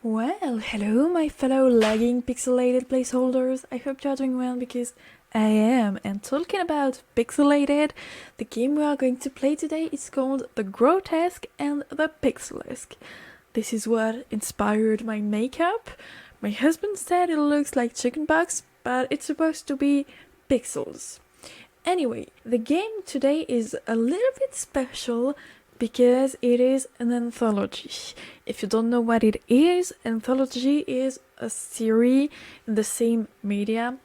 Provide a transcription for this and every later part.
Well, hello my fellow lagging pixelated placeholders. I hope you're doing well because I am. And talking about pixelated, the game we are going to play today is called the Grotesque and the Pixelesque. This is what inspired my makeup. My husband said it looks like chickenpox, but it's supposed to be pixels. Anyway, the game today is a little bit special because it is an anthology. If you don't know what it is, anthology is a series in the same media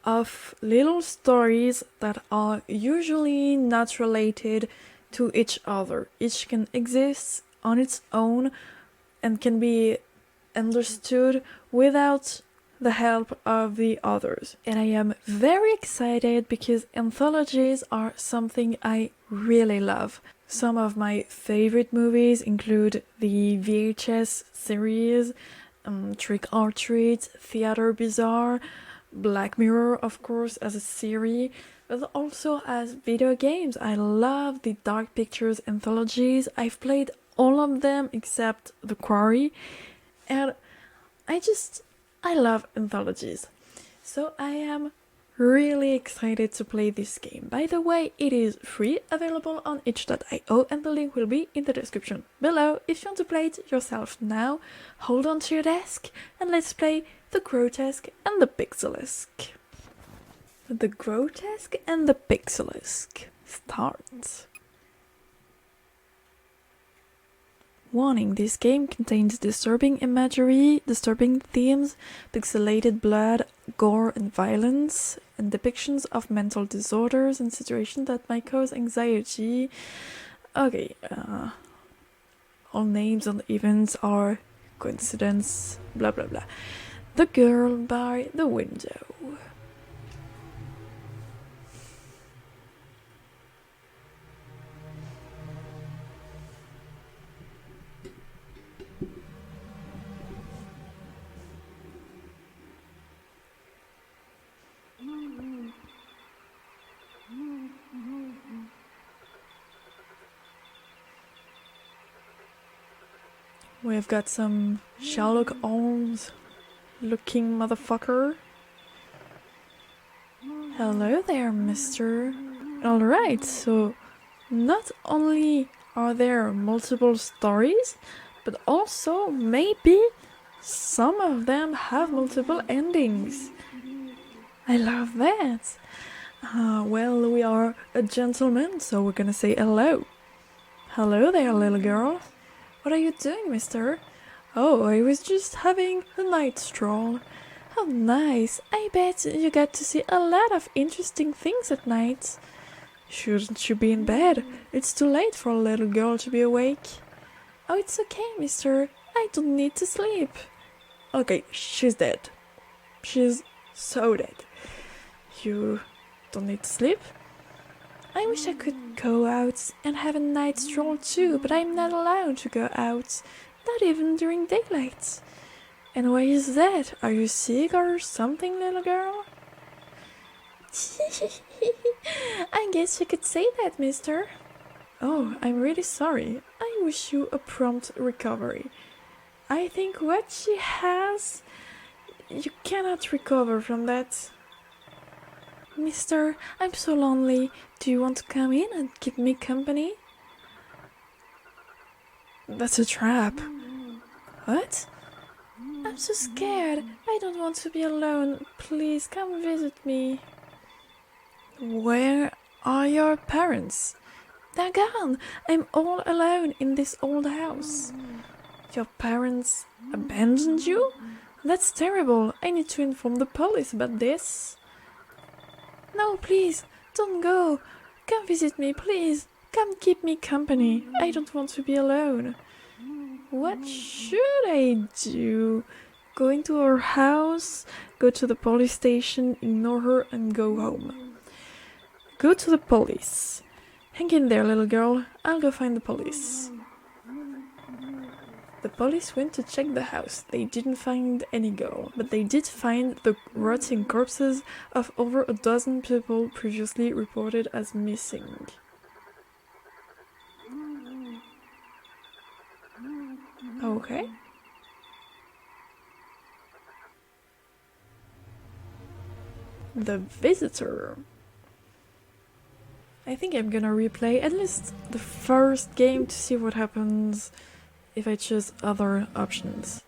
of little stories that are usually not related to each other. Each can exist on its own and can be understood without the help of the others. And I am very excited because anthologies are something I really love. Some of my favorite movies include the VHS series, Trick or Treat, Theater Bizarre, Black Mirror, of course, as a series, but also as video games. I love the Dark Pictures anthologies. I've played all of them except The Quarry, and I love anthologies. So I am really excited to play this game. By the way, it is free, available on 𝕮𝖆𝖕𝖎, and the link will be in the description below. If you want to play it yourself now, hold on to your desk and let's play the Grotesque and the Pixelesque. The Grotesque and the Pixelesque starts. Warning, this game contains disturbing imagery, disturbing themes, pixelated blood, gore and violence, and depictions of mental disorders and situations that might cause anxiety. Okay, all names and events are coincidence, blah blah blah. The girl by the window. We've got some Sherlock Holmes looking motherfucker. Hello there, mister. Alright, so not only are there multiple stories, but also maybe some of them have multiple endings. I love that. Well, we are a gentleman, so we're gonna say hello. Hello there, little girl. What are you doing, mister? Oh, I was just having a night stroll. How nice. I bet you get to see a lot of interesting things at night. Shouldn't you be in bed? It's too late for a little girl to be awake. Oh, it's okay, mister. I don't need to sleep. Okay, she's dead. She's so dead. You don't need to sleep? I wish I could go out and have a night stroll too, but I'm not allowed to go out, not even during daylight. And why is that? Are you sick or something, little girl? I guess you could say that, mister. Oh, I'm really sorry. I wish you a prompt recovery. I think what she has, you cannot recover from that. Mister, I'm so lonely. Do you want to come in and keep me company? That's a trap. What? I'm so scared. I don't want to be alone. Please come visit me. Where are your parents? They're gone. I'm all alone in this old house. Your parents abandoned you? That's terrible. I need to inform the police about this. No, please, don't go. Come visit me, please. Come keep me company. I don't want to be alone. What should I do? Go into her house, go to the police station, ignore her, and go home. Go to the police. Hang in there, little girl. I'll go find the police. The police went to check the house. They didn't find any girl, but they did find the rotting corpses of over a dozen people previously reported as missing. Okay. The Visitor. I think I'm gonna replay at least the first game to see what happens if I choose other options.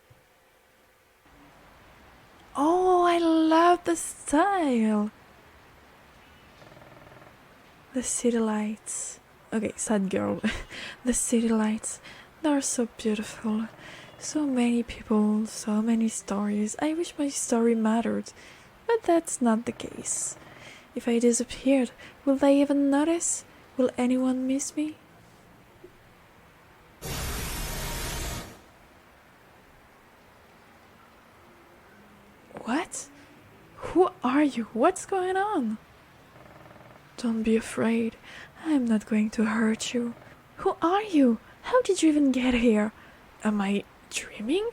Oh, I love the style! The city lights. Okay, sad girl. The city lights. They are so beautiful. So many people, so many stories. I wish my story mattered, but that's not the case. If I disappeared, will they even notice? Will anyone miss me? What? Who are you? What's going on? Don't be afraid. I'm not going to hurt you. Who are you? How did you even get here? Am I dreaming?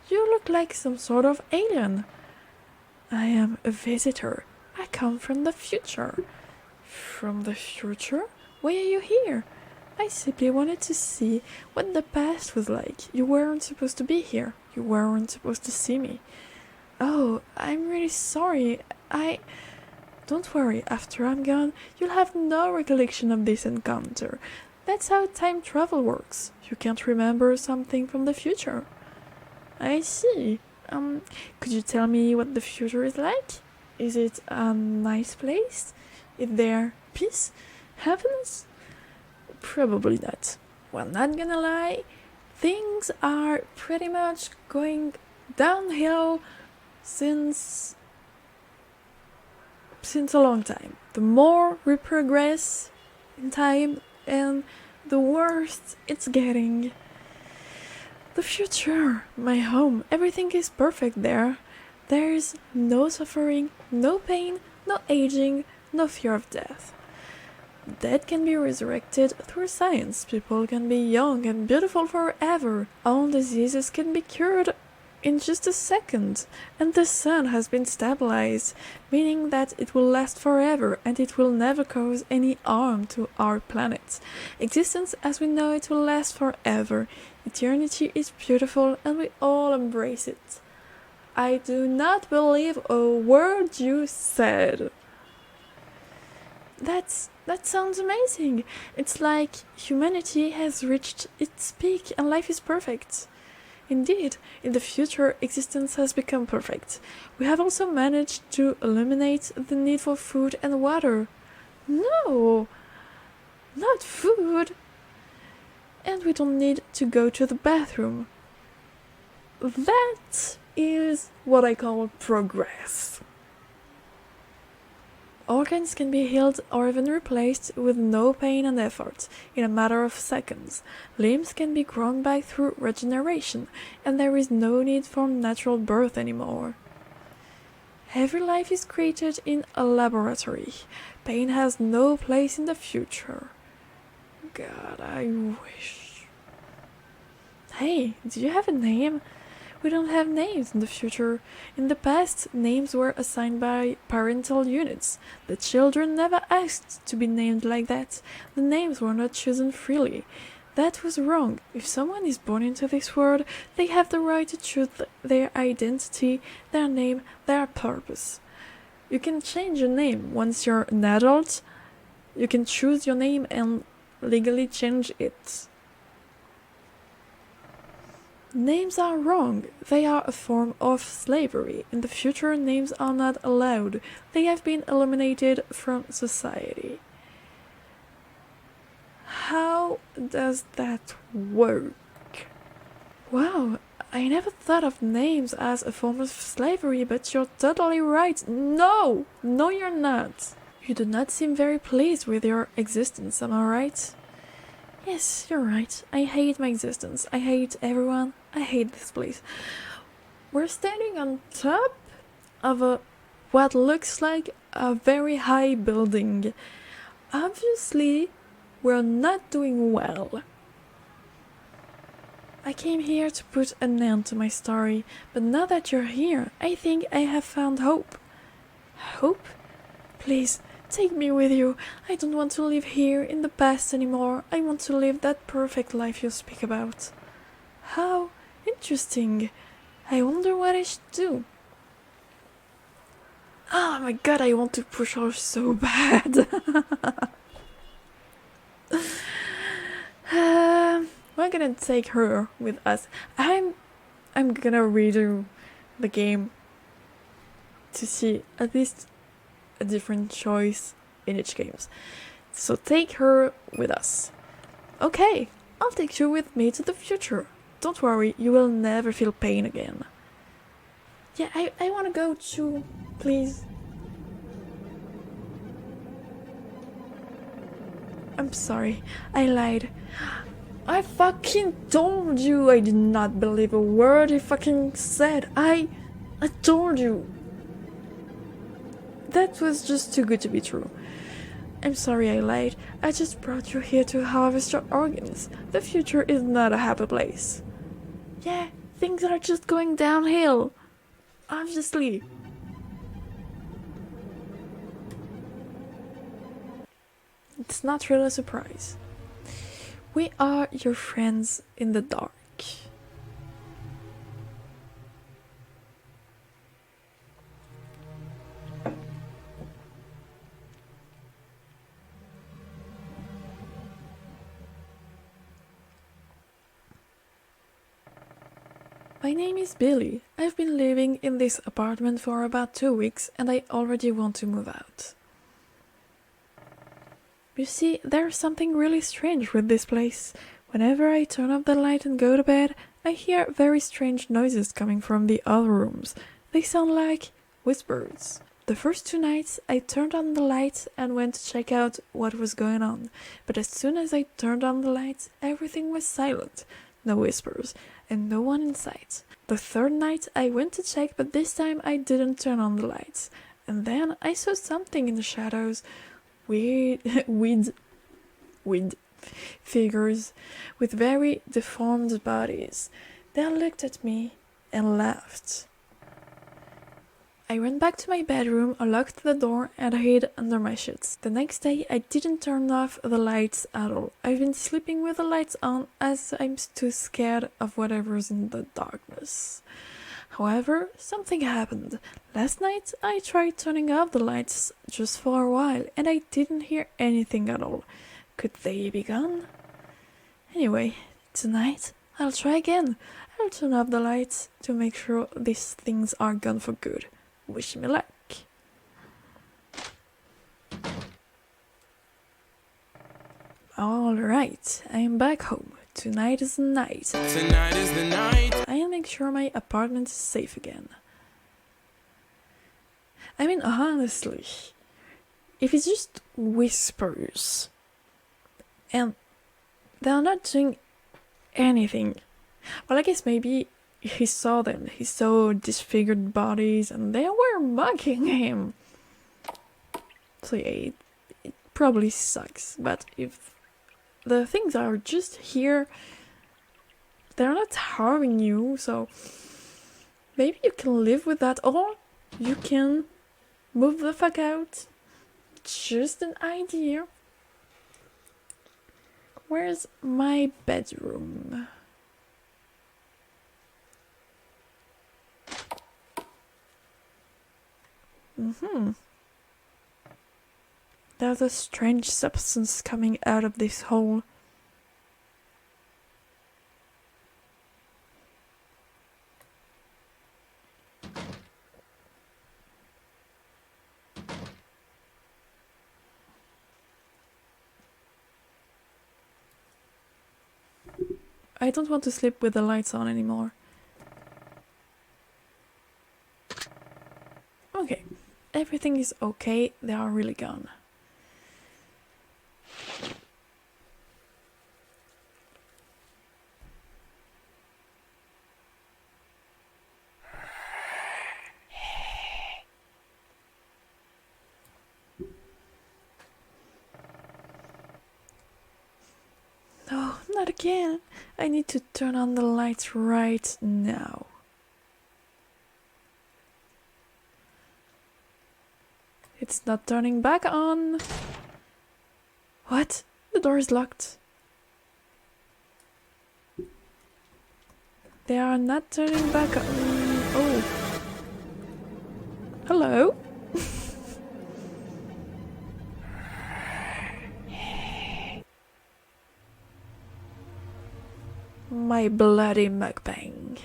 You look like some sort of alien. I am a visitor. I come from the future. From the future? Why are you here? I simply wanted to see what the past was like. You weren't supposed to be here. You weren't supposed to see me. Oh, I'm really sorry. Don't worry, after I'm gone, you'll have no recollection of this encounter. That's how time travel works. You can't remember something from the future. I see. Could you tell me what the future is like? Is it a nice place? Is there peace? Happiness? Probably not. Well, not gonna lie, things are pretty much going downhill since a long time. The more we progress in time, and the worse it's getting. The future, my home, everything is perfect there. There's no suffering, no pain, no aging, no fear of death. Dead can be resurrected through science. People can be young and beautiful forever. All diseases can be cured in just a second, and the sun has been stabilized, meaning that it will last forever and it will never cause any harm to our planet. Existence as we know it will last forever. Eternity is beautiful and we all embrace it. I do not believe a word you said. That sounds amazing. It's like humanity has reached its peak and life is perfect. Indeed, in the future, existence has become perfect. We have also managed to eliminate the need for food and water. No! Not food! And we don't need to go to the bathroom. That is what I call progress. Organs can be healed or even replaced with no pain and effort, in a matter of seconds. Limbs can be grown back through regeneration, and there is no need for natural birth anymore. Every life is created in a laboratory. Pain has no place in the future. God, I wish. Hey, do you have a name? We don't have names in the future. In the past, names were assigned by parental units. The children never asked to be named like that. The names were not chosen freely. That was wrong. If someone is born into this world, they have the right to choose their identity, their name, their purpose. You can change your name once you're an adult. You can choose your name and legally change it. Names are wrong. They are a form of slavery. In the future, names are not allowed. They have been eliminated from society. How does that work? Wow, I never thought of names as a form of slavery, but you're totally right. No, you're not. You do not seem very pleased with your existence, am I right? Yes, you're right. I hate my existence. I hate everyone. I hate this place. We're standing on top of what looks like a very high building. Obviously, we're not doing well. I came here to put an end to my story, but now that you're here, I think I have found hope. Hope? Please, take me with you. I don't want to live here in the past anymore. I want to live that perfect life you speak about. How interesting. I wonder what I should do. Oh my god, I want to push her so bad. We're gonna take her with us. I'm gonna redo the game to see at least a different choice in each game. So take her with us. Okay, I'll take you with me to the future. Don't worry, you will never feel pain again. Yeah, I wanna go too, please. I'm sorry, I lied. I fucking told you I did not believe a word he fucking said. I told you. That was just too good to be true. I'm sorry I lied. I just brought you here to harvest your organs. The future is not a happy place. Yeah, things are just going downhill. Obviously. It's not really a surprise. We are your friends in the dark. My name is Billy. I've been living in this apartment for about 2 weeks and I already want to move out. You see, there's something really strange with this place. Whenever I turn off the light and go to bed, I hear very strange noises coming from the other rooms. They sound like whispers. The first 2 nights, I turned on the light and went to check out what was going on. But as soon as I turned on the lights, everything was silent. No whispers, and no one in sight. The 3rd night, I went to check, but this time I didn't turn on the lights. And then I saw something in the shadows. Weird figures with very deformed bodies. They looked at me and laughed. I went back to my bedroom, locked the door, and hid under my sheets. The next day, I didn't turn off the lights at all. I've been sleeping with the lights on as I'm too scared of whatever's in the darkness. However, something happened. Last night, I tried turning off the lights just for a while, and I didn't hear anything at all. Could they be gone? Anyway, tonight, I'll try again. I'll turn off the lights to make sure these things are gone for good. Wish me luck. Alright, I'm back home. Tonight is the night. Tonight is the night. I'll make sure my apartment is safe again. I mean, honestly, if it's just whispers and they're not doing anything, well, I guess maybe he saw them. He saw disfigured bodies and they were mocking him. So yeah, it probably sucks. But if the things are just here, they're not harming you, so maybe you can live with that, or you can move the fuck out. Just an idea. Where's my bedroom? There's a strange substance coming out of this hole. I don't want to sleep with the lights on anymore. Okay, everything is okay, they are really gone. No, not again. I need to turn on the lights right now. It's not turning back on. What? The door is locked. They are not turning back on. Oh. Hello? my bloody mukbang.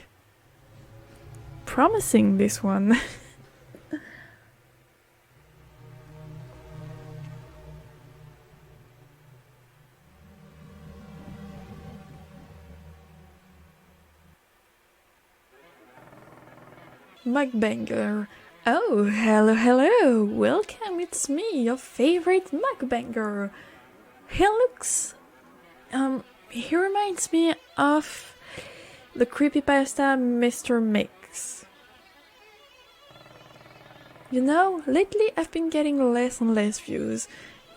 Promising, this one. Muckbanger. Oh, hello, welcome, it's me, your favorite mukbanger. He reminds me of the creepypasta Mr. Mix. You know, lately I've been getting less and less views,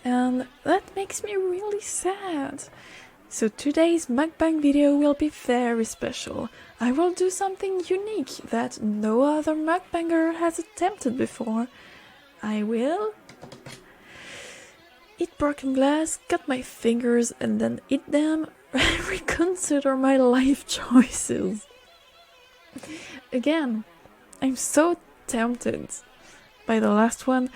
and that makes me really sad. So today's mukbang video will be very special. I will do something unique that no other mukbanger has attempted before. I will eat broken glass, cut my fingers and then eat them, reconsider my life choices. Again, I'm so tempted by the last one.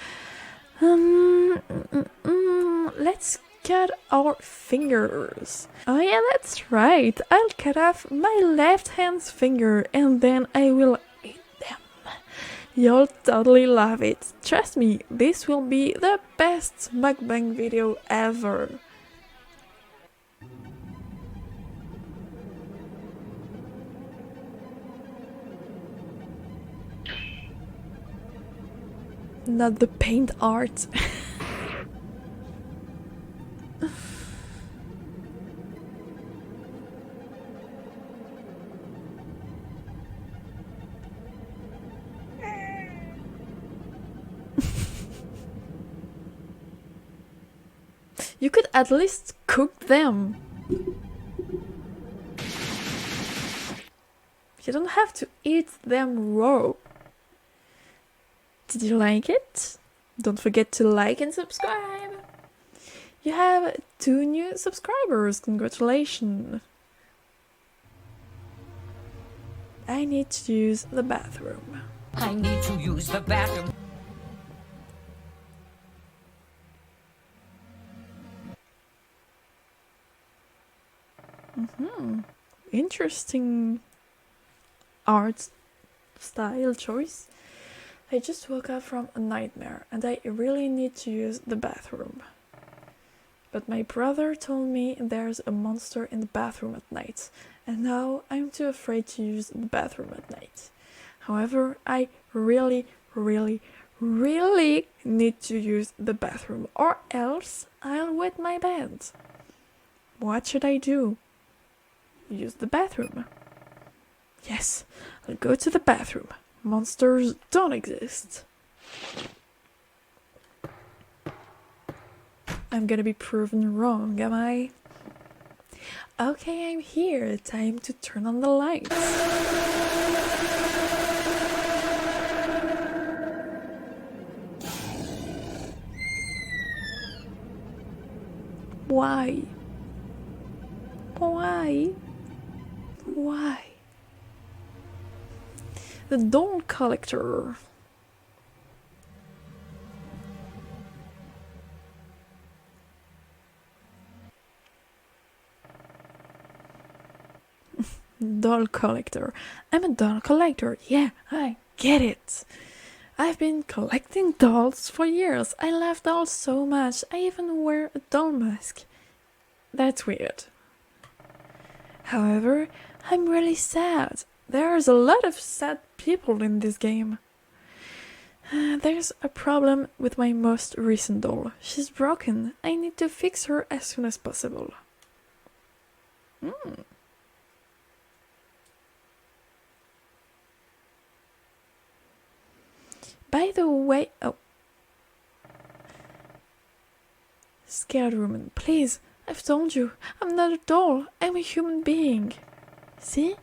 Let's cut our fingers. Oh yeah, that's right. I'll cut off my left hand's finger and then I will eat them. You'll totally love it. Trust me, this will be the best mukbang video ever. Not the paint art. You could at least cook them. You don't have to eat them raw. Did you like it? Don't forget to like and subscribe. You have 2 new subscribers. Congratulations. I need to use the bathroom. I need to use the bathroom. Interesting art style choice. I just woke up from a nightmare and I really need to use the bathroom. But my brother told me there's a monster in the bathroom at night, and now I'm too afraid to use the bathroom at night. However, I really need to use the bathroom, or else I'll wet my bed. What should I do? Use the bathroom. Yes, I'll go to the bathroom. Monsters don't exist. I'm gonna be proven wrong, am I? Okay, I'm here. Time to turn on the lights. Why? Why? The doll collector. Doll collector. I'm a doll collector. Yeah, I get it. I've been collecting dolls for years. I love dolls so much. I even wear a doll mask. That's weird. However, I'm really sad. There's a lot of sad people in this game. There's a problem with my most recent doll. She's broken. I need to fix her as soon as possible. By the way, Scared woman, please, I've told you, I'm not a doll, I'm a human being. See?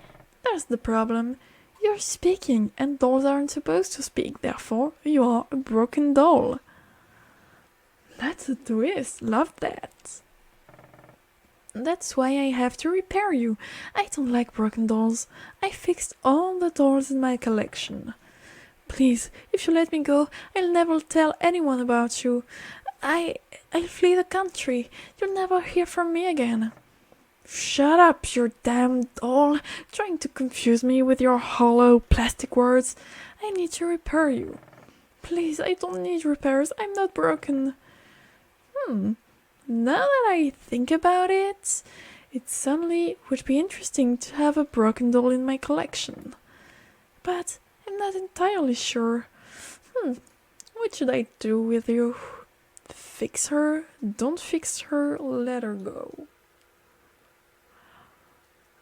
There's the problem. You're speaking, and dolls aren't supposed to speak, therefore you are a broken doll. That's a twist, love that. That's why I have to repair you. I don't like broken dolls. I fixed all the dolls in my collection. Please, if you let me go, I'll never tell anyone about you. I'll flee the country. You'll never hear from me again. Shut up, you damn doll, trying to confuse me with your hollow plastic words. I need to repair you. Please, I don't need repairs, I'm not broken. Now that I think about it, it suddenly would be interesting to have a broken doll in my collection. But I'm not entirely sure. What should I do with you? Fix her? Don't fix her, let her go.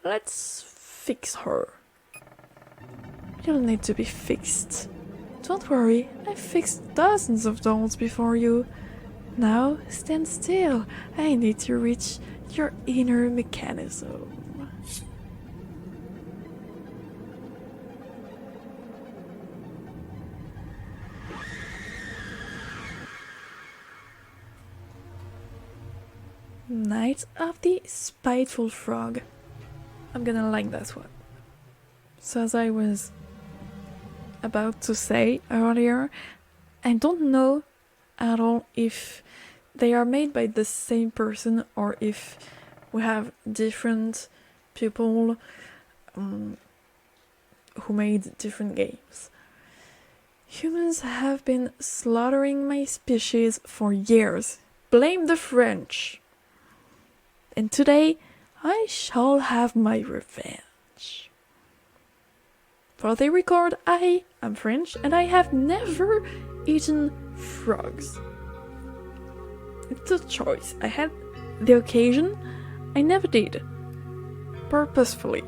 Let's fix her. You'll need to be fixed. Don't worry, I've fixed dozens of dolls before you. Now, stand still. I need to reach your inner mechanism. Night of the Spiteful Frog. I'm gonna like that one. So as I was about to say earlier, I don't know at all if they are made by the same person or if we have different people who made different games. Humans have been slaughtering my species for years. Blame the French. And today, I shall have my revenge. For the record, I am French and I have never eaten frogs. It's a choice. I had the occasion, I never did. Purposefully.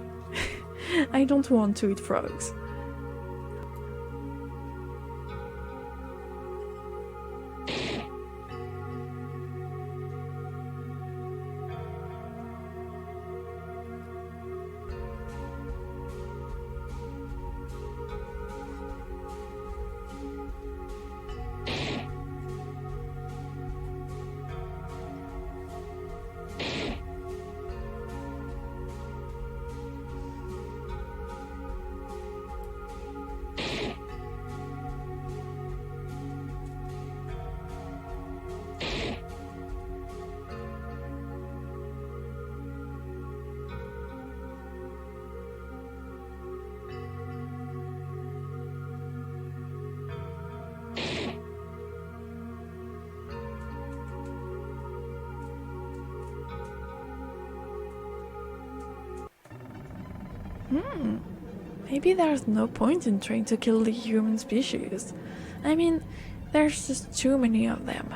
I don't want to eat frogs. Maybe there's no point in trying to kill the human species. I mean, there's just too many of them.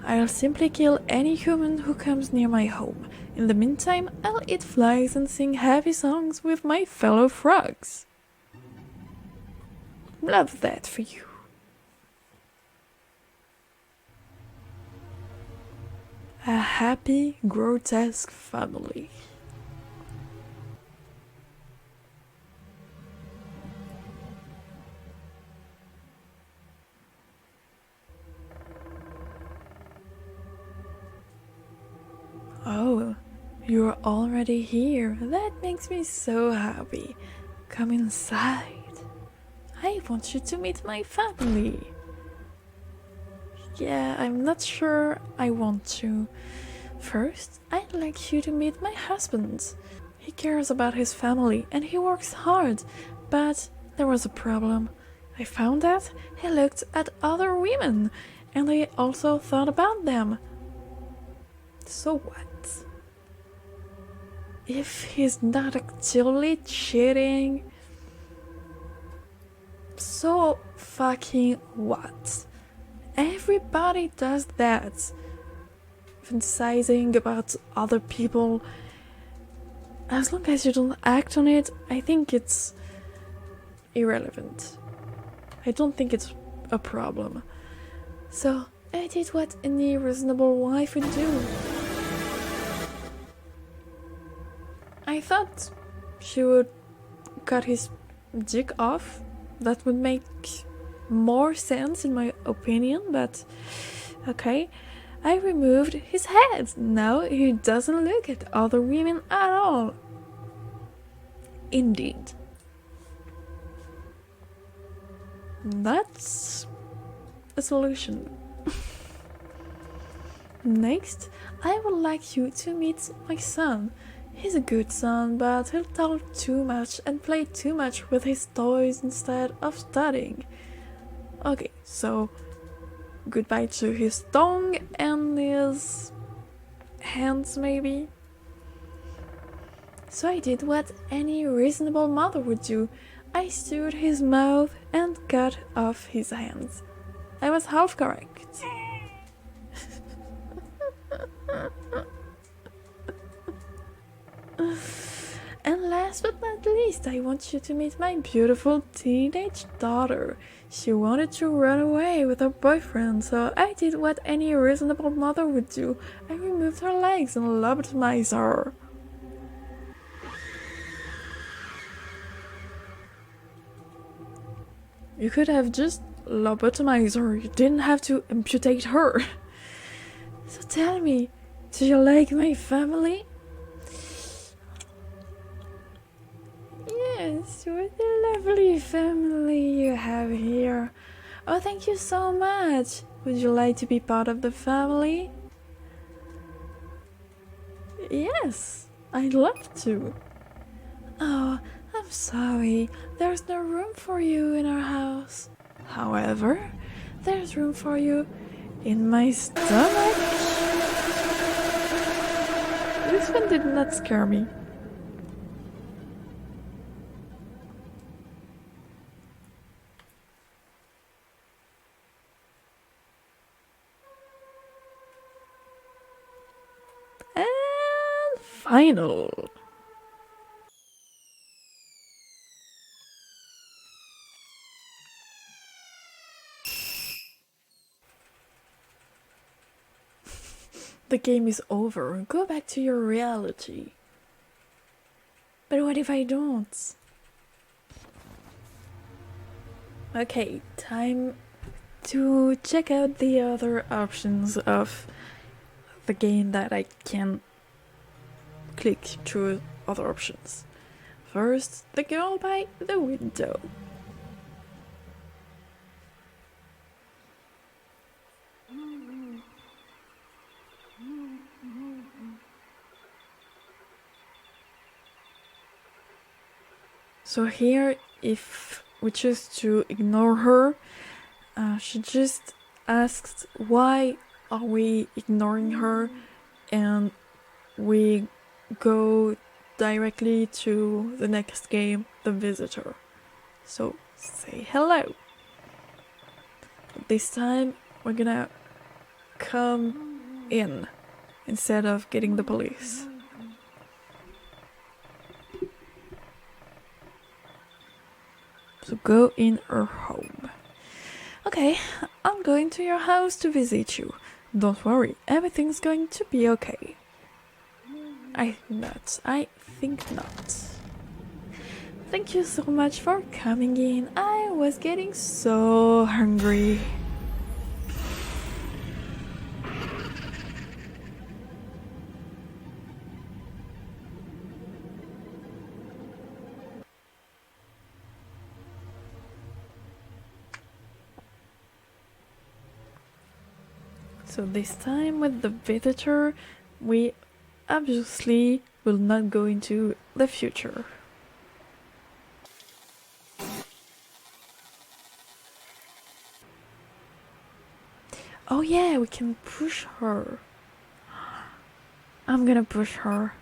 I'll simply kill any human who comes near my home. In the meantime, I'll eat flies and sing happy songs with my fellow frogs. Love that for you. A happy, grotesque family. Oh, you're already here. That makes me so happy. Come inside. I want you to meet my family. Yeah, I'm not sure I want to. First, I'd like you to meet my husband. He cares about his family and he works hard, but there was a problem. I found that he looked at other women and I also thought about them. So what? If he's not actively cheating, so fucking what? Everybody does that. Fantasizing about other people. As long as you don't act on it, I think it's irrelevant. I don't think it's a problem. So I did what any reasonable wife would do. I thought she would cut his dick off. That would make more sense in my opinion, but okay. I removed his head. Now he doesn't look at other women at all. Indeed. That's a solution. Next, I would like you to meet my son. He's a good son, but he'll talk too much and play too much with his toys instead of studying. Okay, so goodbye to his tongue and his hands, maybe. So I did what any reasonable mother would do. I sewed his mouth and cut off his hands. I was half correct. And last but not least, I want you to meet my beautiful teenage daughter. She wanted to run away with her boyfriend, so I did what any reasonable mother would do. I removed her legs and lobotomized her. You could have just lobotomized her. You didn't have to amputate her. So tell me, do you like my family? Yes, what a lovely family you have here. Oh, thank you so much. Would you like to be part of the family? Yes, I'd love to. Oh, I'm sorry. There's no room for you in our house. However, there's room for you in my stomach. This one did not scare me. And final. The game is over. Go back to your reality. But what if I don't? Okay, time to check out the other options of the game that I can click through other options. First, the girl by the window. So here, if we choose to ignore her, she just asks why are we ignoring her, and we go directly to the next game, the visitor. So say hello. This time we're gonna come in instead of getting the police. So go in her home. Okay, I'm going to your house to visit you. Don't worry, everything's going to be okay. I think not. Thank you so much for coming in. I was getting so hungry. So this time with the visitor, we obviously will not go into the future. Oh yeah, we can push her. I'm gonna push her.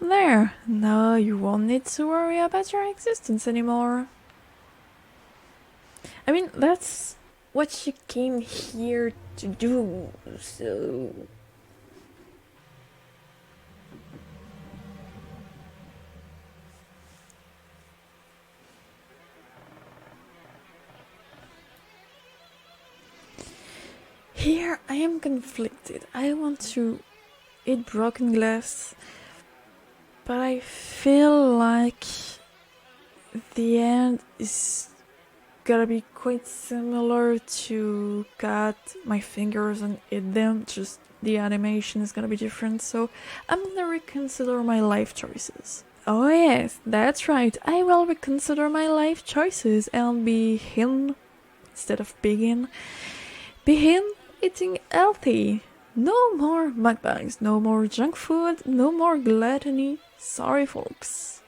There, now you won't need to worry about your existence anymore. I mean, that's what she came here to do, so... Here I am conflicted. I want to eat broken glass, but I feel like the end is gonna be quite similar to cut my fingers and eat them, just the animation is gonna be different, so I'm gonna reconsider my life choices. Oh yes, that's right, I will reconsider my life choices and be him instead of begin. Begin eating healthy. No more mukbangs, no more junk food, no more gluttony. Sorry, folks.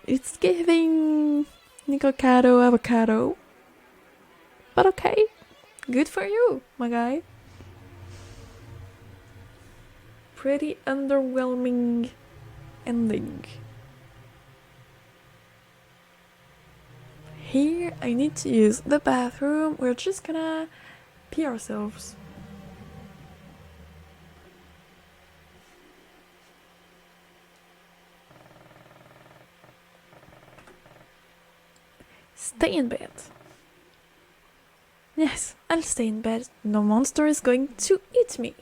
It's giving 𝕮𝖑𝖎𝖕𝖙𝖎. But okay, good for you, my guy. Pretty underwhelming ending. Here I need to use the bathroom. We're just gonna pee ourselves. Stay in bed. Yes, I'll stay in bed. No monster is going to eat me.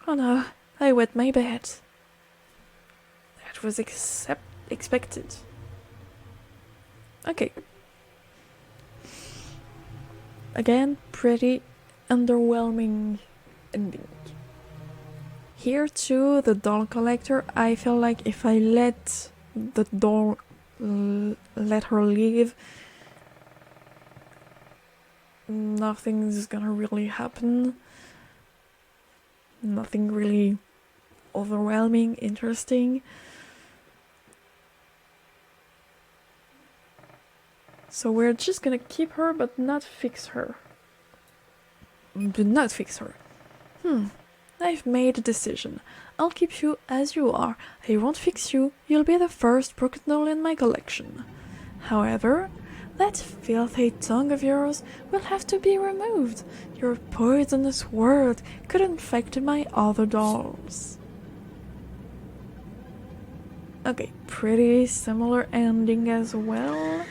Oh no, I wet my bed. That was expected. Okay. Again, pretty underwhelming ending. Here too, the doll collector, I feel like if I let the doll let her leave, nothing's gonna really happen. Nothing really overwhelming, interesting. So we're just gonna keep her but not fix her. Do not fix her. I've made a decision. I'll keep you as you are. I won't fix you. You'll be the first broken doll in my collection. However, that filthy tongue of yours will have to be removed. Your poisonous word could infect my other dolls. Okay, pretty similar ending as well.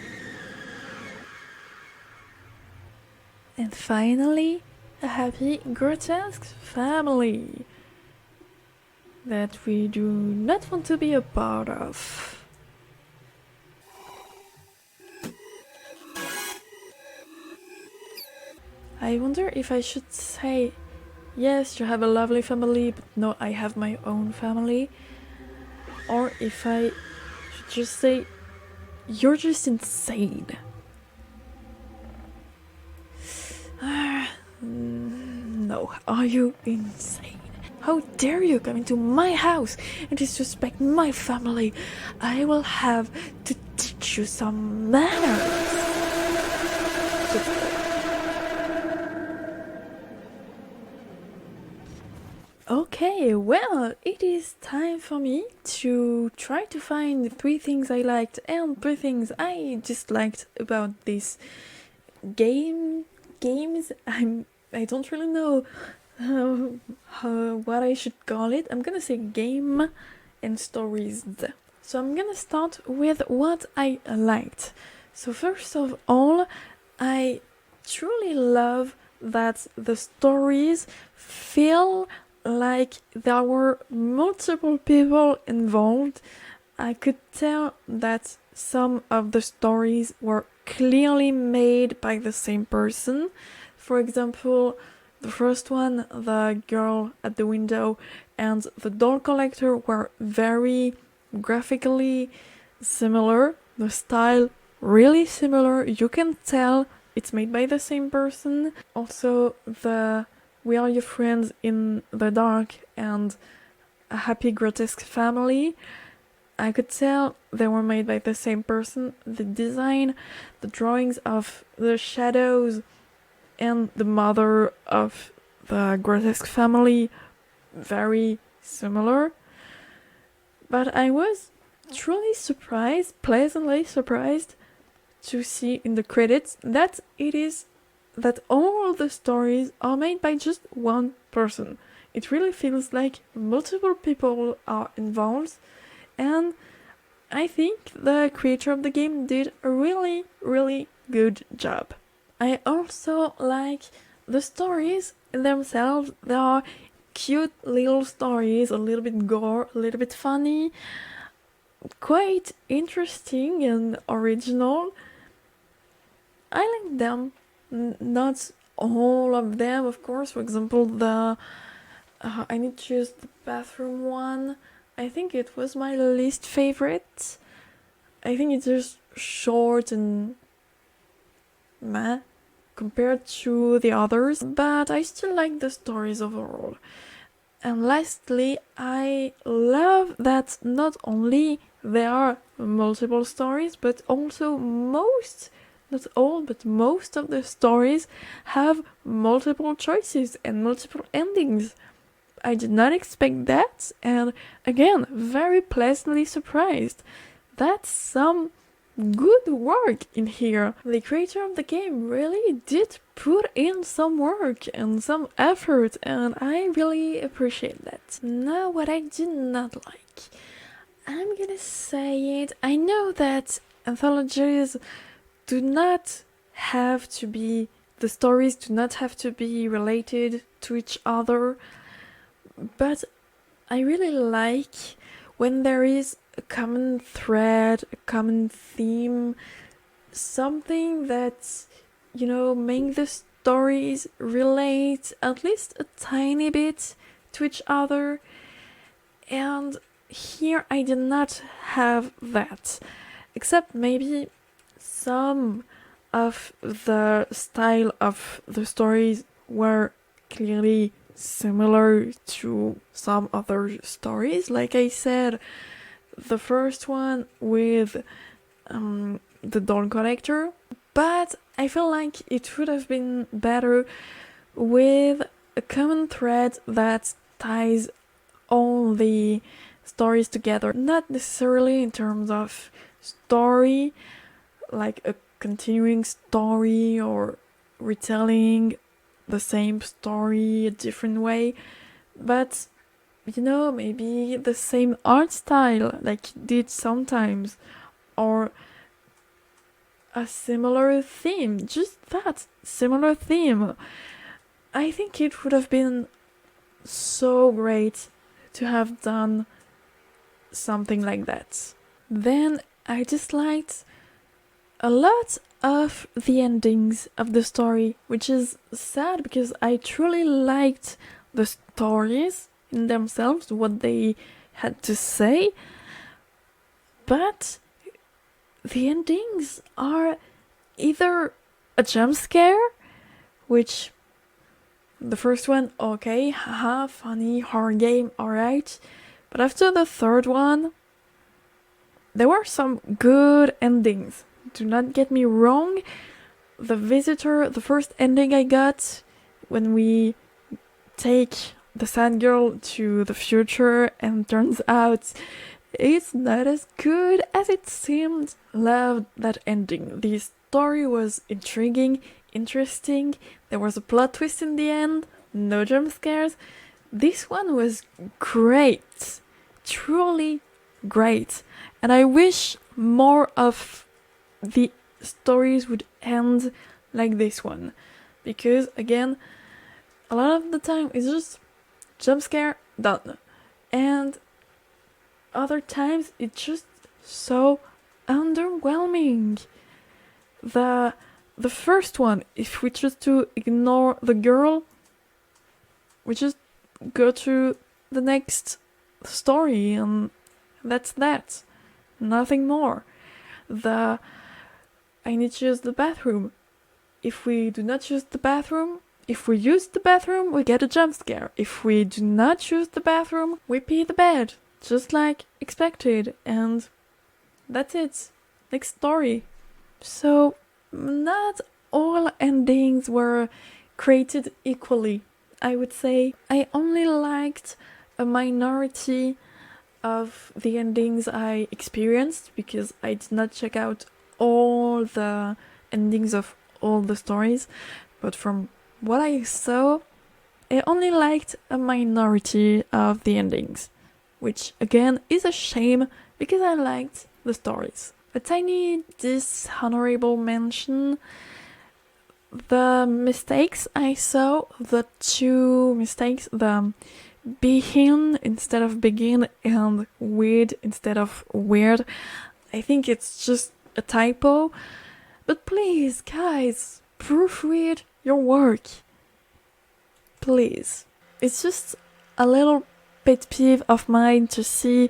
And finally, a happy grotesque family that we do not want to be a part of. I wonder if I should say, yes, you have a lovely family, but no, I have my own family. Or if I should just say, you're just insane. No, are you insane? How dare you come into my house and disrespect my family? I will have to teach you some manners. Okay, well, it is time for me to try to find 3 things I liked and 3 things I disliked about this games. I don't really know what I should call it. I'm gonna say game and stories. So I'm gonna start with what I liked. So first of all, I truly love that the stories feel like there were multiple people involved. I could tell that some of the stories were clearly made by the same person. For example, the first one, the girl at the window and the doll collector were very graphically similar. The style really similar. You can tell it's made by the same person. Also, the We Are Your Friends in the Dark and A Happy Grotesque Family, I could tell they were made by the same person. The design, the drawings of the shadows and the mother of the Grotesque family, very similar. But I was truly surprised, pleasantly surprised, to see in the credits that all the stories are made by just one person. It really feels like multiple people are involved, and I think the creator of the game did a really, really good job. I also like the stories themselves. They are cute little stories, a little bit gore, a little bit funny, quite interesting and original. I like them. Not all of them, of course. For example, I need to choose the bathroom one. I think it was my least favorite. I think it's just short and meh compared to the others, but I still like the stories overall. And lastly, I love that not only there are multiple stories, but also not all, but most of the stories have multiple choices and multiple endings. I did not expect that, and again, very pleasantly surprised. That's some good work in here. The creator of the game really did put in some work and some effort, and I really appreciate that. Now, what I did not like. I'm gonna say it. I know that anthologies do not have to be, the stories do not have to be related to each other, but I really like when there is a common thread, a common theme, something that, make the stories relate at least a tiny bit to each other. And here I did not have that, except maybe some of the style of the stories were clearly similar to some other stories. Like I said, the first one with the doll collector, but I feel like it would have been better with a common thread that ties all the stories together. Not necessarily in terms of story, like a continuing story or retelling the same story a different way, but maybe the same art style like it did sometimes, or a similar theme, just that similar theme. I think it would have been so great to have done something like that. Then I disliked a lot of the endings of the story, which is sad because I truly liked the stories in themselves, what they had to say, but the endings are either a jump scare, which the first one, okay, haha, funny, horror game, alright, but after the third one, there were some good endings. Do not get me wrong, the visitor, the first ending I got when we take the sad girl to the future and turns out it's not as good as it seemed. Loved that ending. The story was intriguing, interesting, there was a plot twist in the end, no jump scares. This one was great, truly great, and I wish more of the stories would end like this one, because again, a lot of the time it's just jump scare, done, and other times it's just so underwhelming. The first one, if we choose to ignore the girl, we just go to the next story and that's that, nothing more. I need to use the bathroom. If we do not use the bathroom, if we use the bathroom, we get a jump scare. If we do not use the bathroom, we pee the bed, just like expected, and that's it. Next story. So, not all endings were created equally, I would say. I only liked a minority of the endings I experienced because I did not check out all the endings of all the stories, but from what I saw, I only liked a minority of the endings, which again is a shame because I liked the stories. A tiny dishonorable mention: the mistakes I saw, the two mistakes, the begin instead of begin and weird instead of weird, I think it's just a typo, but please, guys, proofread your work. Please. It's just a little pet peeve of mine to see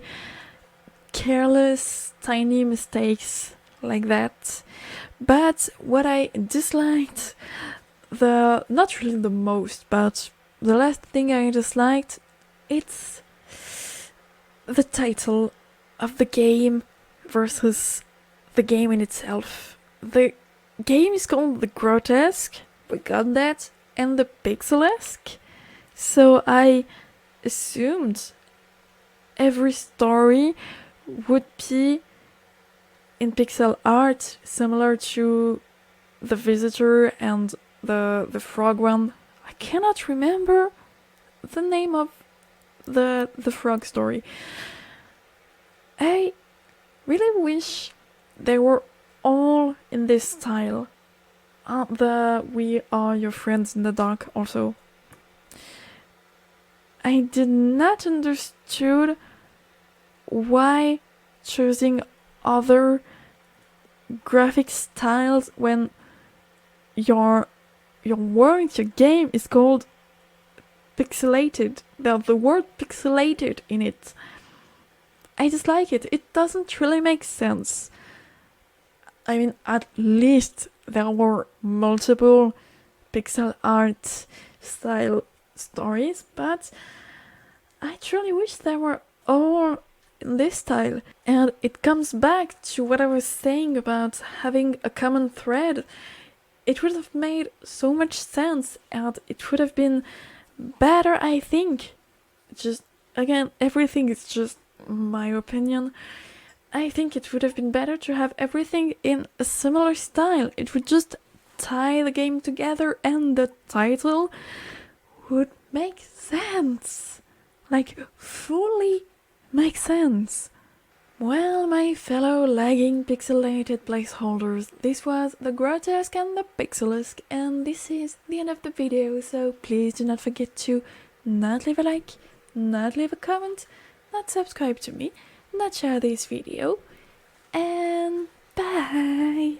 careless, tiny mistakes like that. But what I disliked, not really the most, but the last thing I disliked, it's the title of the game versus the game in itself. The game is called The Grotesque, we got that, and The Pixelesque. So I assumed every story would be in pixel art, similar to The Visitor and the frog one. I cannot remember the name of the frog story. I really wish they were all in this style. The We Are Your Friends in the Dark also. I did not understood why choosing other graphic styles when your work, your game is called pixelated. There's the word pixelated in it. I dislike it. It doesn't really make sense. I mean, at least there were multiple pixel art style stories, but I truly wish they were all in this style. And it comes back to what I was saying about having a common thread. It would have made so much sense, and it would have been better, I think. Just, again, everything is just my opinion. I think it would have been better to have everything in a similar style. It would just tie the game together, and the title would make sense. Like, fully make sense. Well, my fellow lagging pixelated placeholders, this was the Grotesque and the Pixelesque, and this is the end of the video, so please do not forget to not leave a like, not leave a comment, not subscribe to me, not share this video, and bye!